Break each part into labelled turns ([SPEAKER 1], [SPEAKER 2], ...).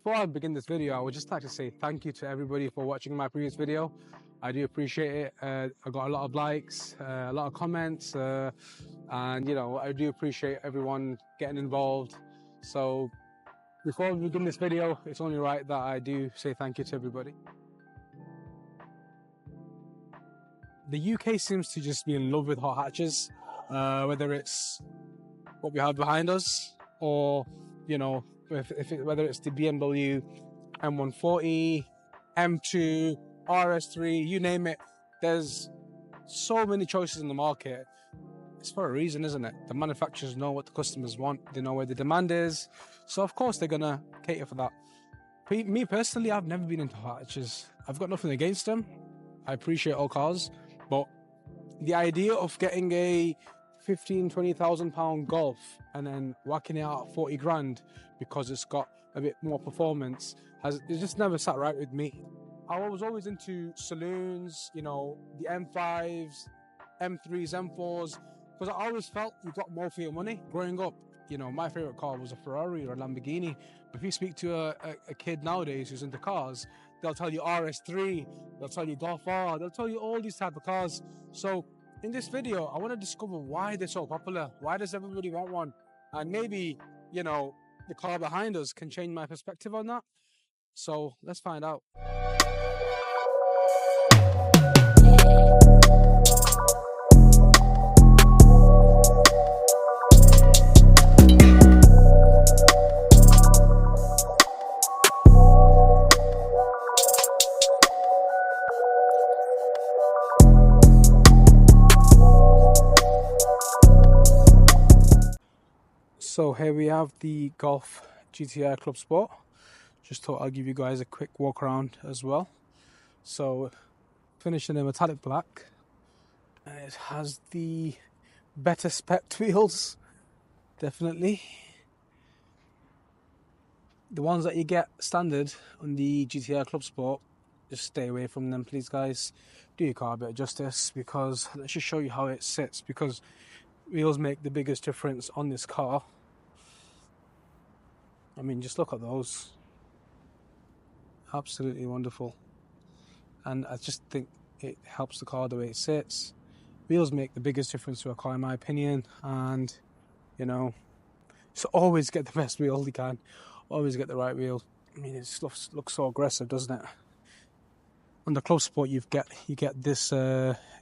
[SPEAKER 1] Before I begin this video, I would just like to say thank you to everybody for watching my previous video. I do appreciate it. I got a lot of likes, a lot of comments, and I do appreciate everyone getting involved. So before we begin this video, it's only right that I do say thank you to everybody. The UK seems to just be in love with hot hatches, whether it's what we have behind us or, whether it's the BMW M140, M2, RS3, you name it. There's so many choices in the market. It's for a reason, isn't it? The manufacturers know what the customers want. They know where the demand is. So of course they're gonna cater for that. Me personally, I've never been into hot hatches. I've got nothing against them. I appreciate all cars, but the idea of getting a 15,000, 20,000 pound Golf and then whacking it out at 40 grand because it's got a bit more performance it just never sat right with me. I was always into saloons, the M5s, M3s, M4s, because I always felt you got more for your money. Growing up, my favorite car was a Ferrari or a Lamborghini. If you speak to a kid nowadays who's into cars, they'll tell you RS3, they'll tell you Golf R, they'll tell you all these type of cars. So in this video, I want to discover why they're so popular. Why does everybody want one? And maybe, the car behind us can change my perspective on that. So let's find out. So here we have the GOLF GTi ClubSport. Just thought I'd give you guys a quick walk around as well. So finished in a metallic black. It has the better spec wheels, definitely. The ones that you get standard on the GTi ClubSport, just stay away from them, please, guys. Do your car a bit of justice, because let's just show you how it sits, because wheels make the biggest difference on this car. I mean, just look at those. Absolutely wonderful. And I just think it helps the car the way it sits. Wheels make the biggest difference to a car, in my opinion. And, so always get the best wheel you can. Always get the right wheel. I mean, it looks so aggressive, doesn't it? On the ClubSport, you get this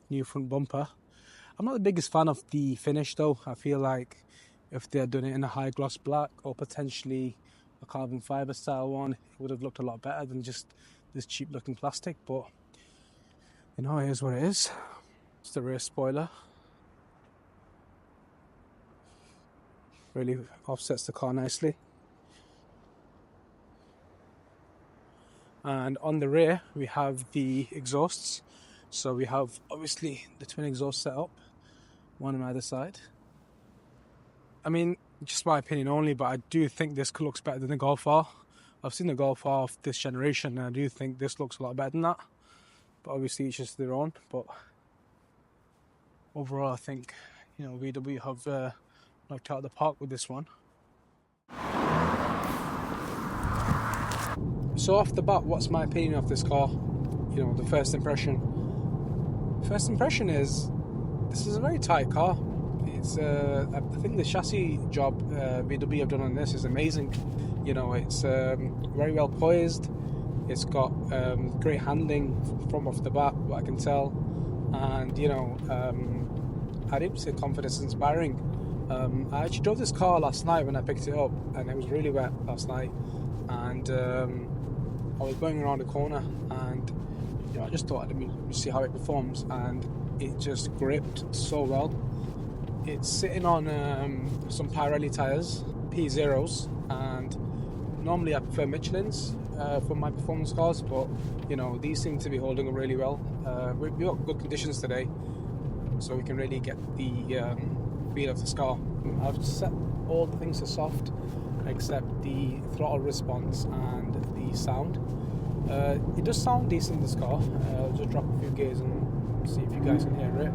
[SPEAKER 1] new front bumper. I'm not the biggest fan of the finish, though. I feel like if they had done it in a high gloss black or potentially a carbon fiber style one, it would have looked a lot better than just this cheap looking plastic. But here's what it is. It's the rear spoiler. Really offsets the car nicely. And on the rear we have the exhausts. So we have obviously the twin exhaust set up, one on either side. I mean, just my opinion only, but I do think this looks better than the Golf R. I've seen the Golf R of this generation, and I do think this looks a lot better than that. But obviously it's just their own. But overall, I think, VW have knocked out the park with this one. So off the bat, what's my opinion of this car? The first impression. First impression is, this is a very tight car. It's I think the chassis job VW have done on this is amazing. It's very well poised. It's got great handling from off the bat, what I can tell. And I'd even say confidence inspiring. I actually drove this car last night when I picked it up, and it was really wet last night. And I was going around a corner, and I just thought I'd see how it performs, and it just gripped so well. It's sitting on some Pirelli tyres, P0s, and normally I prefer Michelin's for my performance cars, but these seem to be holding up really well. We've got good conditions today, so we can really get the feel of this car. I've set all the things to soft except the throttle response and the sound. It does sound decent, this car. I'll just drop a few gears and see if you guys can hear it.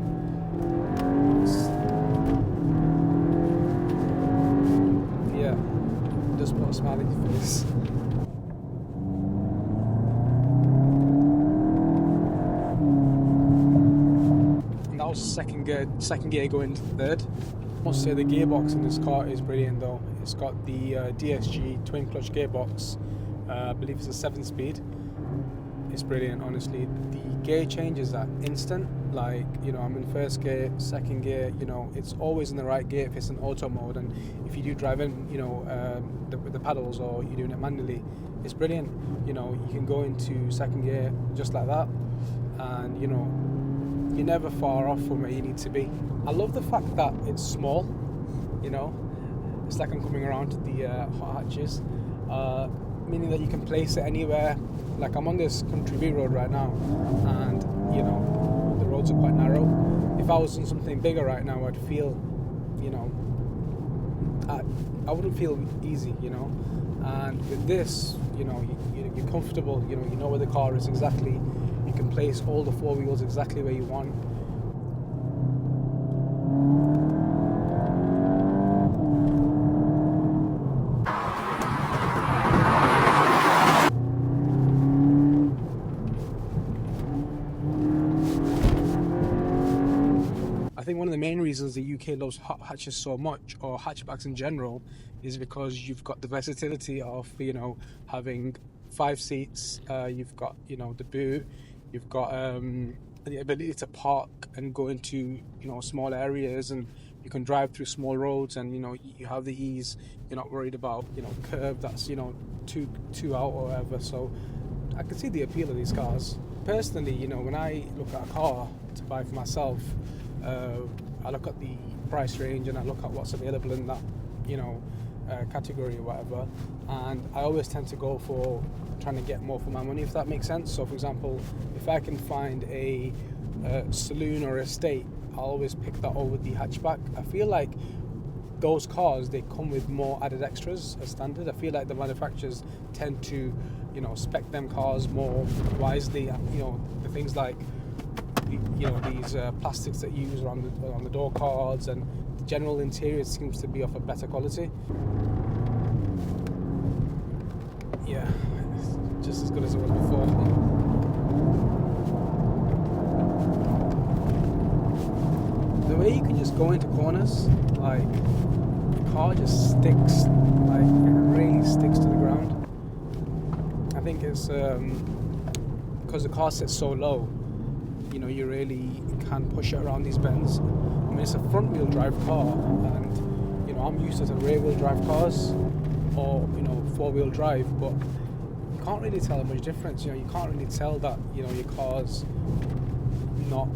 [SPEAKER 1] Yeah, it does put a smile in your face. was second gear going to third. I must say the gearbox in this car is brilliant though. It's got the DSG twin clutch gearbox. I believe it's a 7-speed. It's brilliant, honestly. The gear changes are instant. Like, you know, I'm in first gear, second gear, you know, it's always in the right gear if it's in auto mode. And if you do drive in, you know, with the paddles, or you're doing it manually, it's brilliant. You know, you can go into second gear just like that, and you know, you're never far off from where you need to be. I love the fact that it's small, you know, it's like I'm coming around to the hot hatches, meaning that you can place it anywhere. Like, I'm on this country B road right now, and you know, the roads are quite narrow. If I was on something bigger right now, I'd feel, you know, I wouldn't feel easy, you know. And with this, you know, you're comfortable, you know where the car is exactly. You can place all the four wheels exactly where you want. I think one of the main reasons the UK loves hot hatches so much, or hatchbacks in general, is because you've got the versatility of, you know, having 5 seats, you've got, you know, the boot, you've got the ability to park and go into, you know, small areas, and you can drive through small roads, and you know, you have the ease. You're not worried about, you know, curve that's, you know, two out or whatever. So I can see the appeal of these cars. Personally, you know, when I look at a car to buy for myself, I look at the price range and I look at what's available in that, you know, category or whatever, and I always tend to go for trying to get more for my money, if that makes sense. So for example, if I can find a saloon or estate, I'll always pick that over the hatchback. I feel like those cars, they come with more added extras as standard. I feel like the manufacturers tend to, you know, spec them cars more wisely. You know, the things like, you know, these plastics that you use on the door cards, and the general interior seems to be of a better quality. Yeah, it's just as good as it was before. The way you can just go into corners, like, the car just sticks, like, it really sticks to the ground. I think it's because the car sits so low, you know, you really can push it around these bends. I mean, it's a front wheel drive car, and you know, I'm used to the rear wheel drive cars, or, you know, 4-wheel drive, but you can't really tell much difference. You know, you can't really tell that, you know, your car's not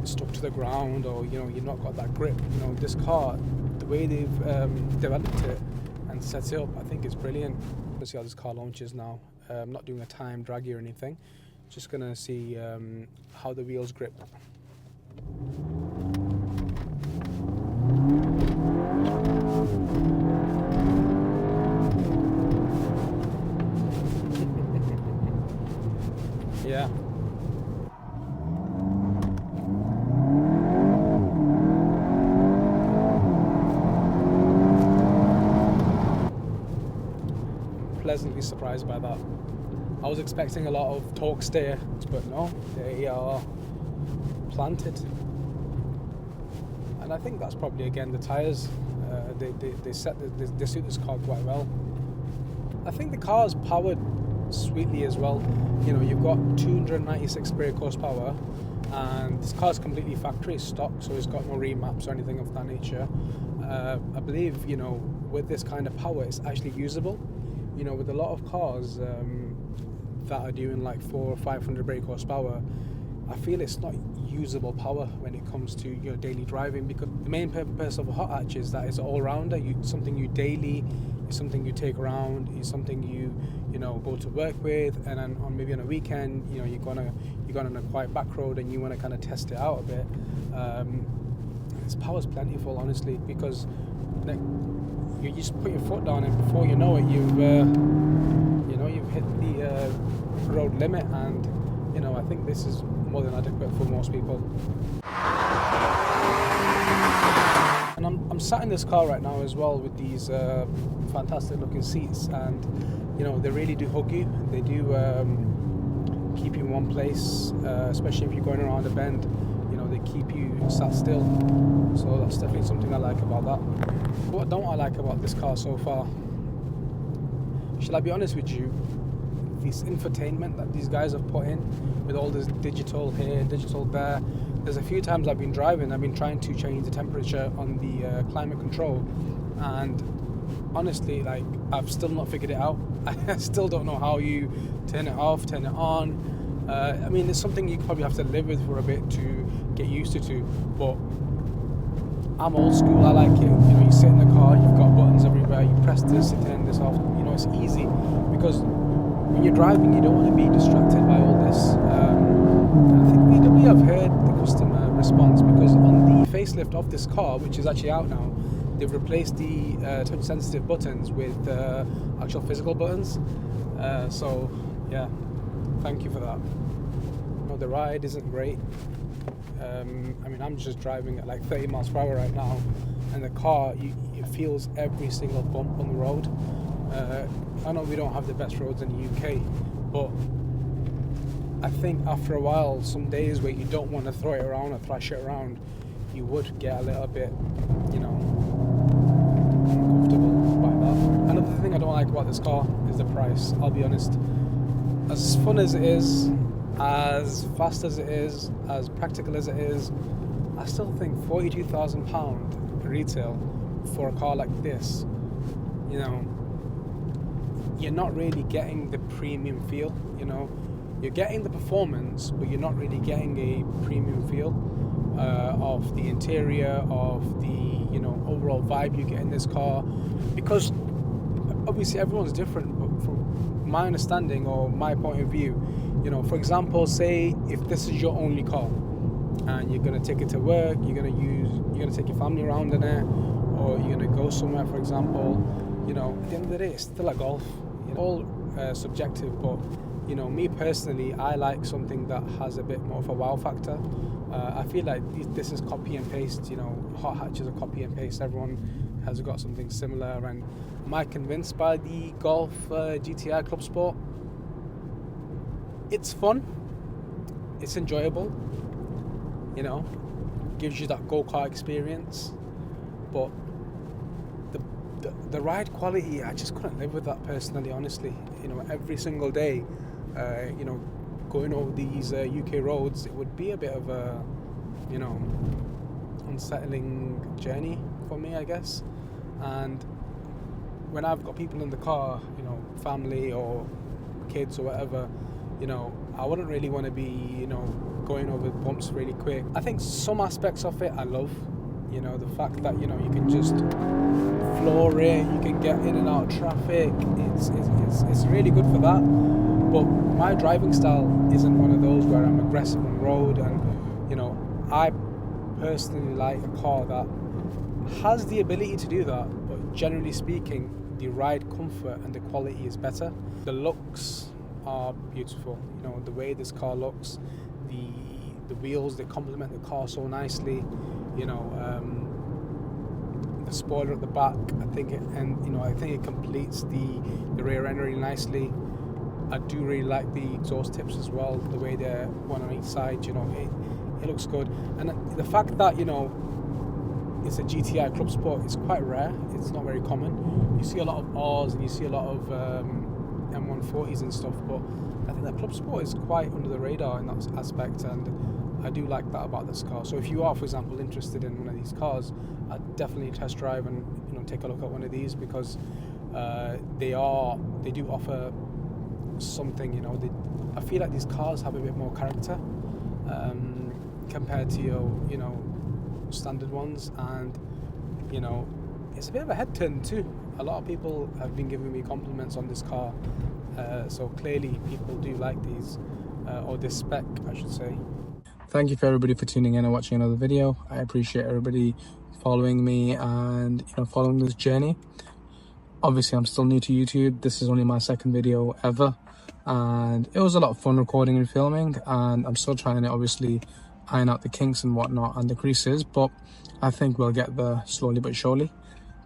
[SPEAKER 1] stuck to the ground, or, you know, you've not got that grip. You know, this car, the way they've developed it and set it up, I think it's brilliant. Let's see how this car launches now. I'm not doing a time draggy or anything. Just gonna see how the wheels grip. Yeah. Pleasantly surprised by that. I was expecting a lot of torque steer, but no, they are planted. And I think that's probably, again, the tyres. They suit this car quite well. I think the car is powered sweetly as well. You know, you've got 296 brake horsepower, and this car is completely factory stock, so it's got no remaps or anything of that nature. I believe, you know, with this kind of power, it's actually usable. You know, with a lot of cars that are doing like 400 or 500 brake horsepower, I feel it's not usable power when it comes to your daily driving, because the main purpose of a hot hatch is that it's an all-rounder. Something you daily, it's something you take around, it's something you know, go to work with, and then maybe on a weekend, you know, you're going on a quiet back road and you want to kind of test it out a bit. This power's plentiful, honestly, because like, you just put your foot down, and before you know it, you've hit the road limit. And you know, I think this is more than adequate for most people. And I'm sat in this car right now as well with these fantastic looking seats, and you know, they really do hug you. They do keep you in one place, especially if you're going around a bend. You know, know, they keep you sat still. So that's definitely something I like about that. What don't I like about this car so far? Shall I be honest with you? This infotainment that these guys have put in, with all this digital here, digital there. There's a few times I've been driving, I've been trying to change the temperature on the climate control, and honestly, like, I've still not figured it out. I still don't know how you turn it off, turn it on. I mean, it's something you probably have to live with for a bit to get used to, but I'm old school, I like it. You know, you sit in the car, you've got buttons everywhere, you press this to turn this off. You know, it's easy, because when you're driving, you don't want to be distracted by all this. I think VW have heard the customer response, because on the facelift of this car, which is actually out now, they've replaced the touch sensitive buttons with actual physical buttons. So yeah, thank you for that. No, the ride isn't great. I mean, I'm just driving at like 30 miles per hour right now, and the car, it feels every single bump on the road. I know we don't have the best roads in the UK, but I think after a while, some days where you don't want to throw it around or thrash it around, you would get a little bit, you know, uncomfortable by that. Another thing I don't like about this car is the price, I'll be honest. As fun as it is, as fast as it is, as practical as it is, I still think £42,000 retail for a car like this, you know, you're not really getting the premium feel. You know, you're getting the performance, but you're not really getting a premium feel of the interior, of the, you know, overall vibe you get in this car, because obviously everyone's different. But from my understanding or my point of view, you know, for example, say if this is your only car and you're going to take it to work, you're going to take your family around in it, or you're going to go somewhere, for example, you know, at the end of the day, it's still a Golf. You know, all subjective, but, you know, me personally, I like something that has a bit more of a wow factor. I feel like this is copy and paste. You know, hot hatches are copy and paste. Everyone has got something similar. And am I convinced by the Golf GTi ClubSport? It's fun. It's enjoyable. You know, gives you that go-kart experience, but the ride quality, I just couldn't live with that personally, honestly. You know, every single day, you know, going over these UK roads, it would be a bit of a, you know, unsettling journey for me, I guess. And when I've got people in the car, you know, family or kids or whatever, you know, I wouldn't really want to be, you know, going over bumps really quick. I think some aspects of it I love. You know, the fact that, you know, you can just floor it, you can get in and out of traffic, it's really good for that. But my driving style isn't one of those where I'm aggressive on the road, and, you know, I personally like a car that has the ability to do that, but generally speaking, the ride comfort and the quality is better. The looks are beautiful, you know, the way this car looks, the wheels, they complement the car so nicely. You know, the spoiler at the back, I think it completes the rear end really nicely. I do really like the exhaust tips as well, the way they're one on each side. You know, it looks good, and the fact that, you know, it's a GTi ClubSport is quite rare. It's not very common. You see a lot of R's and you see a lot of M140s and stuff, but I think that ClubSport is quite under the radar in that aspect, and I do like that about this car. So if you are, for example, interested in one of these cars, I'd definitely test drive and, you know, take a look at one of these, because they do offer something. You know, I feel like these cars have a bit more character compared to your, you know, standard ones, and, you know, it's a bit of a head turn too. A lot of people have been giving me compliments on this car, so clearly people do like these, or this spec, I should say. Thank you for everybody for tuning in and watching another video. I appreciate everybody following me and, you know, following this journey. Obviously, I'm still new to YouTube. This is only my second video ever, and it was a lot of fun recording and filming, and I'm still trying to obviously iron out the kinks and whatnot and the creases, but I think we'll get there slowly but surely.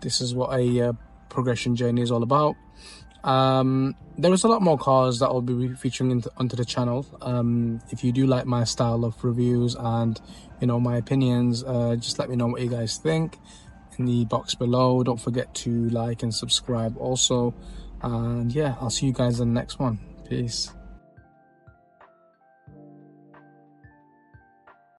[SPEAKER 1] This is what a progression journey is all about. There is a lot more cars that will be featuring onto the channel. If you do like my style of reviews and, you know, my opinions, just let me know what you guys think in the box below. Don't forget to like and subscribe also. And yeah, I'll see you guys in the next one. Peace.